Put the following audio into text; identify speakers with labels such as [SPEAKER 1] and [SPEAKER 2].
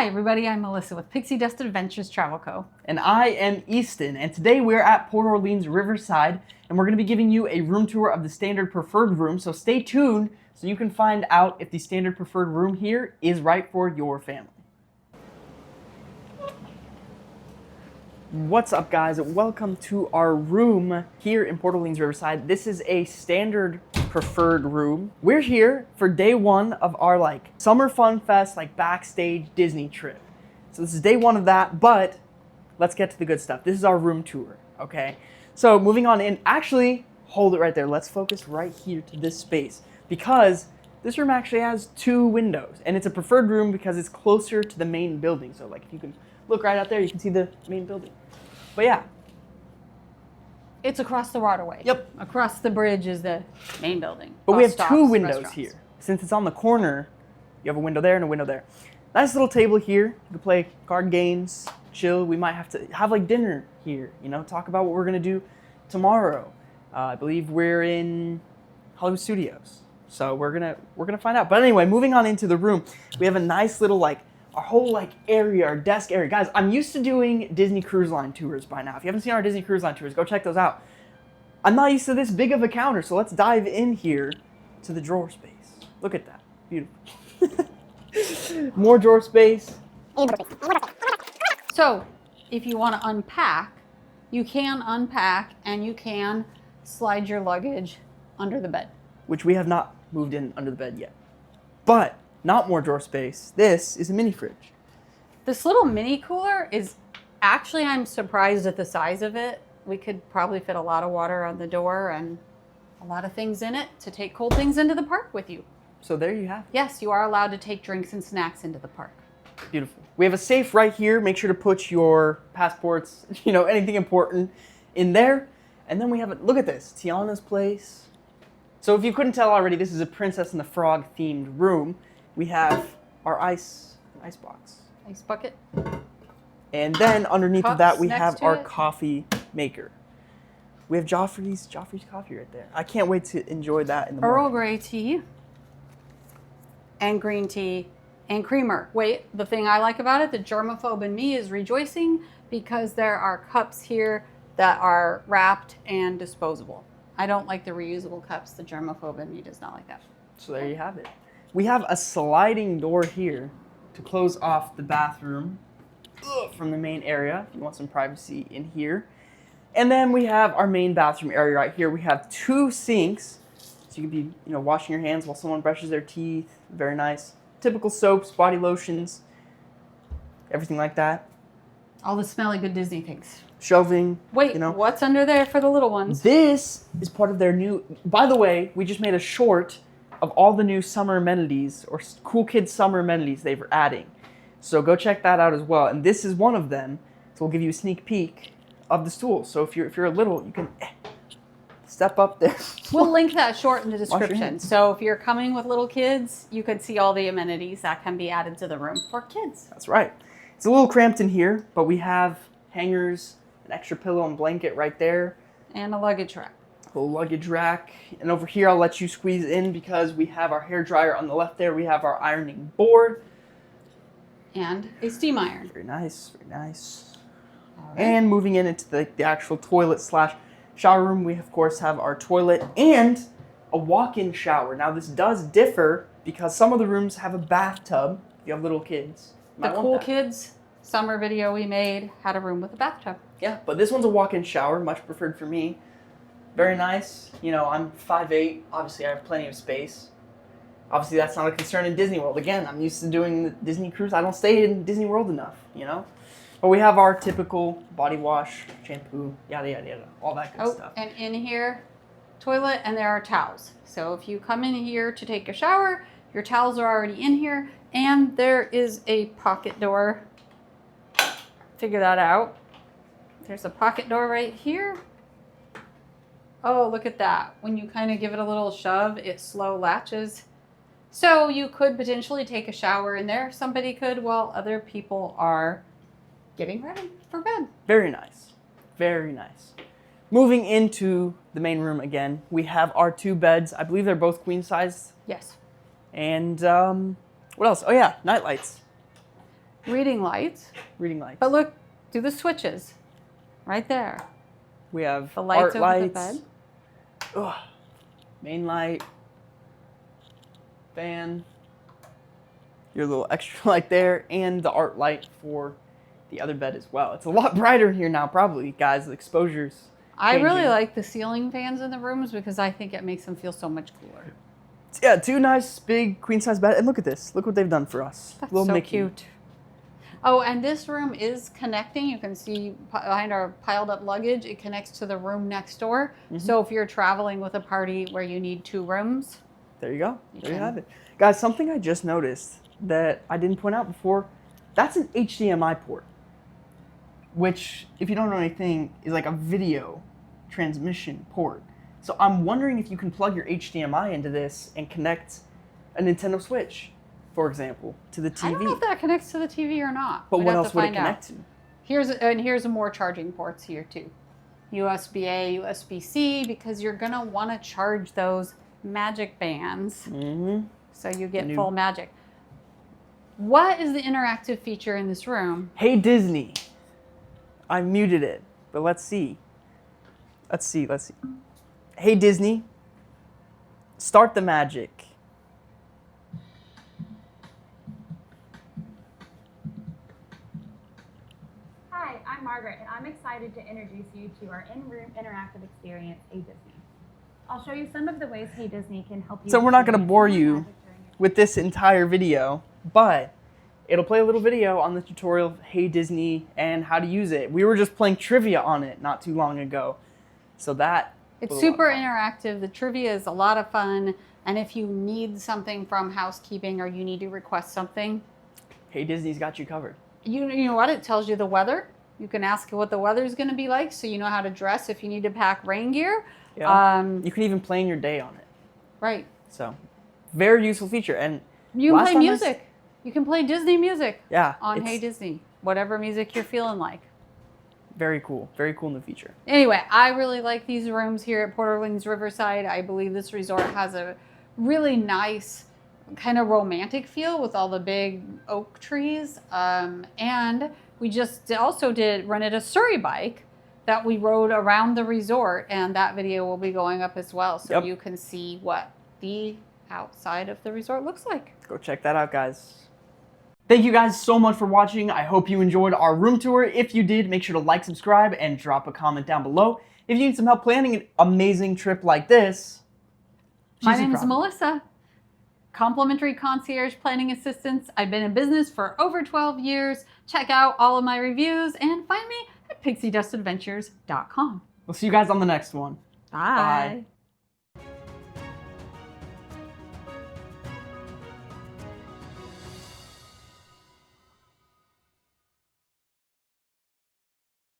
[SPEAKER 1] Hi everybody, I'm Melissa with Pixie Dust Adventures Travel Co.
[SPEAKER 2] And I am Easton, and today we're at Port Orleans Riverside, and we're going to be giving you a room tour of the standard preferred room, so stay tuned so you can find out if the standard preferred room here is right for your family. What's up, guys? Welcome to our room here in Port Orleans Riverside. This is a standard preferred room. We're here for day one of our summer fun fest, backstage Disney trip. So this is day one of that, but let's get to the good stuff. This is our room tour, okay? So moving on in, actually hold it right there. Let's focus right here to this space because this room actually has two windows, and it's a preferred room because it's closer to the main building. So if you can look right out there, you can see the main building. But yeah.
[SPEAKER 1] It's across the waterway.
[SPEAKER 2] Yep.
[SPEAKER 1] Across the bridge is the main building.
[SPEAKER 2] But we have
[SPEAKER 1] Stops,
[SPEAKER 2] two windows
[SPEAKER 1] restaurants.
[SPEAKER 2] here. Since it's on the corner, you have a window there and a window there. Nice little table here. You can play card games, chill. We might have to have dinner here, talk about what we're going to do tomorrow. I believe we're in Hollywood Studios. So we're gonna find out. But anyway, moving on into the room, we have a nice little our whole area, our desk area. Guys, I'm used to doing Disney Cruise Line tours by now. If you haven't seen our Disney Cruise Line tours, go check those out. I'm not used to this big of a counter, so let's dive in here to the drawer space. Look at that, beautiful. More drawer space.
[SPEAKER 1] So, if you want to unpack, you can unpack and you can slide your luggage under the bed.
[SPEAKER 2] Which we have not moved in under the bed yet. But not more drawer space. This is a mini fridge.
[SPEAKER 1] This little mini cooler is actually, I'm surprised at the size of it. We could probably fit a lot of water on the door and a lot of things in it to take cold things into the park with you.
[SPEAKER 2] So there you have it.
[SPEAKER 1] Yes, you are allowed to take drinks and snacks into the park.
[SPEAKER 2] Beautiful. We have a safe right here. Make sure to put your passports, anything important in there. And then we have look at this, Tiana's place. So if you couldn't tell already, this is a Princess and the Frog themed room. We have our ice box.
[SPEAKER 1] Ice bucket.
[SPEAKER 2] And then underneath of that, we have our
[SPEAKER 1] it.
[SPEAKER 2] coffee maker. We have Joffrey's coffee right there. I can't wait to enjoy that in the morning.
[SPEAKER 1] Earl Grey tea and green tea and creamer. Wait, the thing I like about it, the germaphobe in me is rejoicing because there are cups here that are wrapped and disposable. I don't like the reusable cups. The germaphobe in me does not like that.
[SPEAKER 2] So there you have it. We have a sliding door here to close off the bathroom from the main area if you want some privacy in here. And then we have our main bathroom area right here. We have two sinks, so you can be washing your hands while someone brushes their teeth. Very nice. Typical soaps, body lotions, everything like that.
[SPEAKER 1] All the smelly good Disney things.
[SPEAKER 2] Shelving.
[SPEAKER 1] Wait, what's under there for the little ones?
[SPEAKER 2] This is part of their new, by the way, we just made a short of all the new summer amenities or cool kids summer amenities they were adding. So go check that out as well. And this is one of them. So we'll give you a sneak peek of the stools. So if you're a little, you can step up there.
[SPEAKER 1] We'll link that short in the description. So if you're coming with little kids, you can see all the amenities that can be added to the room for kids.
[SPEAKER 2] That's right. It's a little cramped in here, but we have hangers, an extra pillow and blanket right there.
[SPEAKER 1] And a luggage rack.
[SPEAKER 2] A little luggage rack. And over here, I'll let you squeeze in because we have our hair dryer on the left there. We have our ironing board.
[SPEAKER 1] And a steam iron.
[SPEAKER 2] Very nice, very nice.
[SPEAKER 1] All right.
[SPEAKER 2] And moving into the actual toilet / shower room, we of course have our toilet and a walk-in shower. Now this does differ because some of the rooms have a bathtub if you have little kids.
[SPEAKER 1] The cool kids summer video we made had a room with a bathtub.
[SPEAKER 2] Yeah, but this one's a walk-in shower, much preferred for me. Very nice. I'm 5'8". Obviously, I have plenty of space. Obviously, that's not a concern in Disney World. Again, I'm used to doing the Disney cruise. I don't stay in Disney World enough, But we have our typical body wash, shampoo, yada, yada, yada, all that good stuff.
[SPEAKER 1] And in here, toilet, and there are towels. So if you come in here to take a shower, your towels are already in here, and there is a pocket door. Figure that out. There's a pocket door right here. Oh, look at that. When you kind of give it a little shove, it slow latches. So you could potentially take a shower in there. Somebody could while other people are getting ready for bed. Very nice.
[SPEAKER 2] Very nice. Moving into the main room again, we have our two beds. I believe they're both queen size.
[SPEAKER 1] Yes.
[SPEAKER 2] And what else? Oh yeah, night lights.
[SPEAKER 1] reading lights.
[SPEAKER 2] Reading lights.
[SPEAKER 1] But look, do the switches right there.
[SPEAKER 2] We have
[SPEAKER 1] The lights
[SPEAKER 2] art
[SPEAKER 1] over
[SPEAKER 2] lights.
[SPEAKER 1] the bed.
[SPEAKER 2] Ugh. Main light. Fan. Your little extra light there, and the art light for the other bed as well. It's a lot brighter in here now, probably, guys. The exposure's
[SPEAKER 1] I really
[SPEAKER 2] changing.
[SPEAKER 1] like the ceiling fans in the rooms because I think it makes them feel so much cooler.
[SPEAKER 2] Yeah, 2 nice big queen size bed. And look at this. Look what they've done for us.
[SPEAKER 1] That's
[SPEAKER 2] Little
[SPEAKER 1] so
[SPEAKER 2] Mickey.
[SPEAKER 1] cute. Oh, and this room is connecting. You can see behind our piled up luggage, it connects to the room next door. So if you're traveling with a party where you need 2 rooms.
[SPEAKER 2] There you go. There you have it. Guys, something I just noticed that I didn't point out before, that's an HDMI port, which, if you don't know anything, is like a video transmission port. So I'm wondering if you can plug your HDMI into this and connect a Nintendo Switch, for example, to the TV.
[SPEAKER 1] I don't know if that connects to the TV or not.
[SPEAKER 2] But
[SPEAKER 1] We'd
[SPEAKER 2] what
[SPEAKER 1] have
[SPEAKER 2] else
[SPEAKER 1] to
[SPEAKER 2] would it
[SPEAKER 1] find out.
[SPEAKER 2] connect to?
[SPEAKER 1] Here's more charging ports here too. USB-A, USB-C, because you're gonna want to charge those magic bands. So you get full magic. What is the interactive feature in this room?
[SPEAKER 2] Hey Disney. I muted it, but let's see. Let's see. Hey Disney, start the magic.
[SPEAKER 3] Hi, I'm Margaret, and I'm excited to introduce you to our in-room interactive experience, Hey Disney. I'll show you some of the ways Hey Disney can help you.
[SPEAKER 2] So we're not going to
[SPEAKER 3] experience
[SPEAKER 2] bore
[SPEAKER 3] more
[SPEAKER 2] you
[SPEAKER 3] magic during your
[SPEAKER 2] with this entire video, but it'll play a little video on the tutorial of Hey Disney and how to use it. We were just playing trivia on it not too long ago. So that
[SPEAKER 1] It's
[SPEAKER 2] was a lot of
[SPEAKER 1] super
[SPEAKER 2] fun.
[SPEAKER 1] interactive. The trivia is a lot of fun. And if you need something from housekeeping or you need to request something,
[SPEAKER 2] Hey Disney's got you covered.
[SPEAKER 1] you know what? It tells you the weather. You can ask what the weather's going to be like so you know how to dress if you need to pack rain gear.
[SPEAKER 2] Yeah. You can even plan your day on it.
[SPEAKER 1] Right.
[SPEAKER 2] So very useful feature. And
[SPEAKER 1] You can
[SPEAKER 2] last
[SPEAKER 1] play
[SPEAKER 2] time I
[SPEAKER 1] music. You can play Disney music
[SPEAKER 2] yeah,
[SPEAKER 1] on
[SPEAKER 2] it's
[SPEAKER 1] Hey Disney. Whatever music you're feeling like.
[SPEAKER 2] very cool. Very cool new feature.
[SPEAKER 1] Anyway, I really like these rooms here at Port Orleans Riverside. I believe this resort has a really nice kind of romantic feel with all the big oak trees. And we just also rented a Surrey bike that we rode around the resort, and that video will be going up as well. So you can see what the outside of the resort looks like.
[SPEAKER 2] Go check that out, guys. Thank you guys so much for watching. I hope you enjoyed our room tour. If you did, make sure to like, subscribe, and drop a comment down below. If you need some help planning an amazing trip like this,
[SPEAKER 1] My name is Melissa, complimentary concierge planning assistance. I've been in business for over 12 years. Check out all of my reviews and find me at PixieDustAdventures.com.
[SPEAKER 2] We'll see you guys on the next one.
[SPEAKER 1] Bye.